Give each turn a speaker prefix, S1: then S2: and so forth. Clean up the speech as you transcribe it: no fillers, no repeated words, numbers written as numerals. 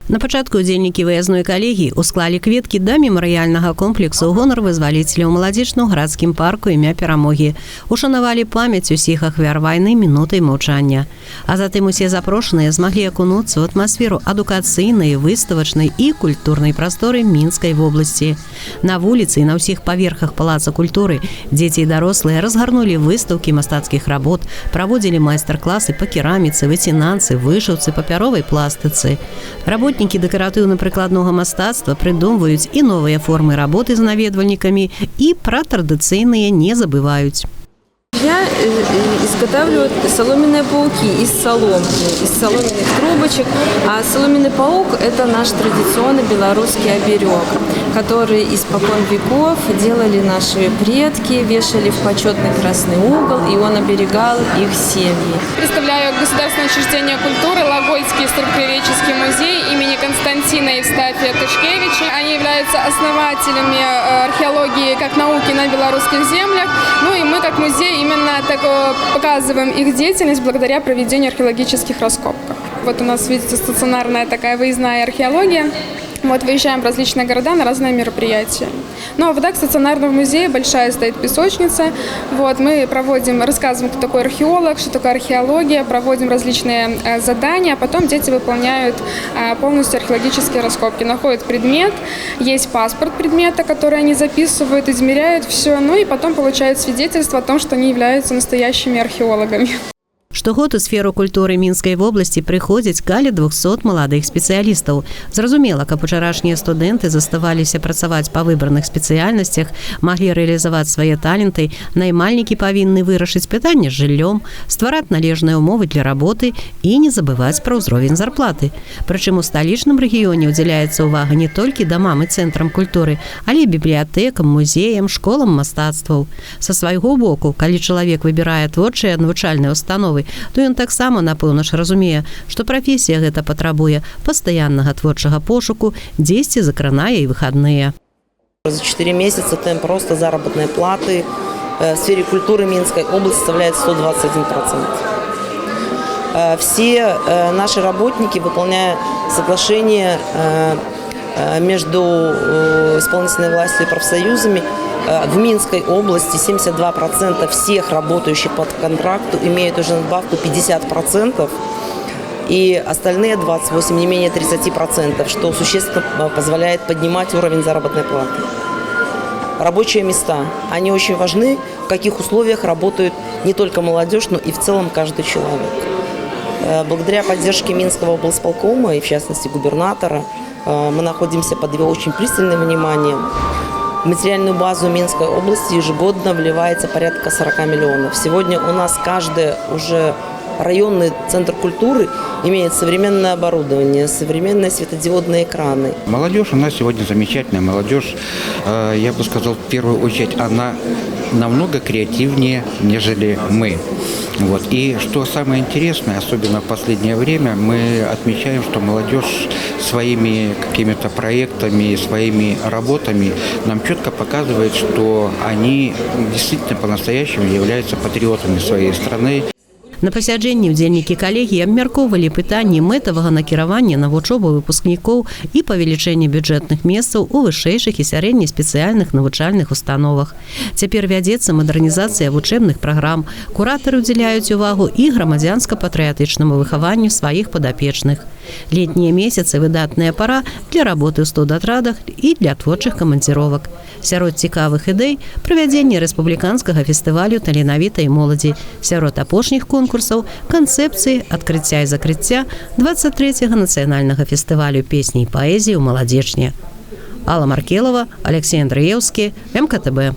S1: На пачатку удзельнікі выязной калегіі усклалі кветкі да мемарыяльнага комплексу ў гонар вызваліцеляў маладзечна ў гарадскім парку імя Перамогі. Ушанавалі памяць усіх ахвяр вайны мінутай маўчання. А затым усе запрошаныя змаглі акунуцца ў атмасферу адукацыйнай, выставачнай і культурнай прасторы Мінскай вобласці. На вуліцы і на ўсіх паверхах Палаца культуры дзеці і дарослыя разгарнулі выстаўкі мастацкіх работ, праводзілі майстар-класы па кераміцы, выцінанцы, вышыўцы, папяровай пластыцы. Работнікі дэкаратыўна-прыкладнога мастацтва прыдумваюць і новыя формы работы з наведвальнікамі і пра традыцыйныя не забываюць.
S2: Я изготавливаю соломенные пауки из соломки, из соломенных трубочек. А соломенный паук – это наш традиционный белорусский оберег, который испокон веков делали наши предки, вешали в почетный красный угол, и он оберегал их семьи.
S3: Представляю государственное учреждение культуры Логольский историко-краеведческий музей имени Константина Евстафия Тышкевича. Они являются основателями археологии как науки на белорусских землях. Ну и мы как музей именно так показываем их деятельность благодаря проведению археологических раскопок. Вот у нас, видите, стационарная такая выездная археология. Вот выезжаем в различные города на разные мероприятия. Ну а в стационарном музее большая стоит песочница. Вот, мы рассказываем, кто такой археолог, что такое археология, проводим различные задания, а потом дети выполняют полностью археологические раскопки. Находят предмет, есть паспорт предмета, который они записывают, измеряют все, ну и потом получают свидетельство о том, что они являются настоящими археологами.
S1: Штогод у сферу культуры Мінскай вобласці прыходзяць каля 200 маладых спецыялістаў. Зразумела, каб учарашнія студэнты заставаліся працаваць па выбраных спецыяльнасцях, маглі рэалізаваць свае таленты, наймальнікі павінны вырашыць пытанне з жыллём, ствараць належныя ўмовы для работы і не забываць пра ўзровень зарплаты. Прычым у сталічным рэгіёне ўдзяляецца ўвага не толькі дамам і цэнтрам культуры, але і бібліятэкам, музеям, школам мастацтваў. Са свайго боку, калі чалавек выбірае творчыя навучальныя установы, то ён таксама, напэўна ж, разумее, што прафесія гэта патрабуе пастаяннага творчага пошуку, дзесьці закранае і выхадныя.
S4: За 4 месяца темп роста заработной платы в сфере культуры Минской области составляет 121%. Все наши работники, выполняя соглашение между исполнительной властью и профсоюзами, в Минской области 72% всех работающих по контракту имеют уже надбавку 50%, и остальные 28% не менее 30%, что существенно позволяет поднимать уровень заработной платы. Рабочие места, они очень важны, в каких условиях работает не только молодежь, но и в целом каждый человек. Благодаря поддержке Минского облсполкома и в частности губернатора мы находимся под его очень пристальным вниманием. В материальную базу Минской области ежегодно вливается порядка 40 миллионов. Сегодня у нас каждый уже районный центр культуры имеет современное оборудование, современные светодиодные экраны.
S5: Молодежь у нас сегодня замечательная. Молодежь, я бы сказал, в первую очередь, она намного креативнее, нежели мы. Вот. И что самое интересное, особенно в последнее время, мы отмечаем, что молодежь своими какими-то проектами, своими работами нам четко показывает, что они действительно по-настоящему являются патриотами своей страны.
S1: На пасяджэнні ўдзельнікі калегіі абмяркоўвалі пытанні мэтавага накіравання на вучобу выпускнікоў і павелічэння бюджэтных месцаў у вышэйшых і сярэдніх спецыяльных навучальных установах. Цяпер вядзецца мадэрнізацыя вучэбных праграм. Куратары ўдзяляюць увагу і грамадзянска-патрыятычнаму выхаванню сваіх падапечных. Летнія месяцы выдатная пара для работы ў студатрадах і для творчых камандзіровак. Сярод цікавых ідэй правядзенне рэспубліканскага фестывалю таленавітай моладзі. Сярод апошніх конкурсаў канцэпцыі адкрыцця і закрыцця 23-го нацыянальнага фестывалю песні і паэзіі ў Маладзечне. Алла Маркелова, Алексей Андреевский, МКТБ.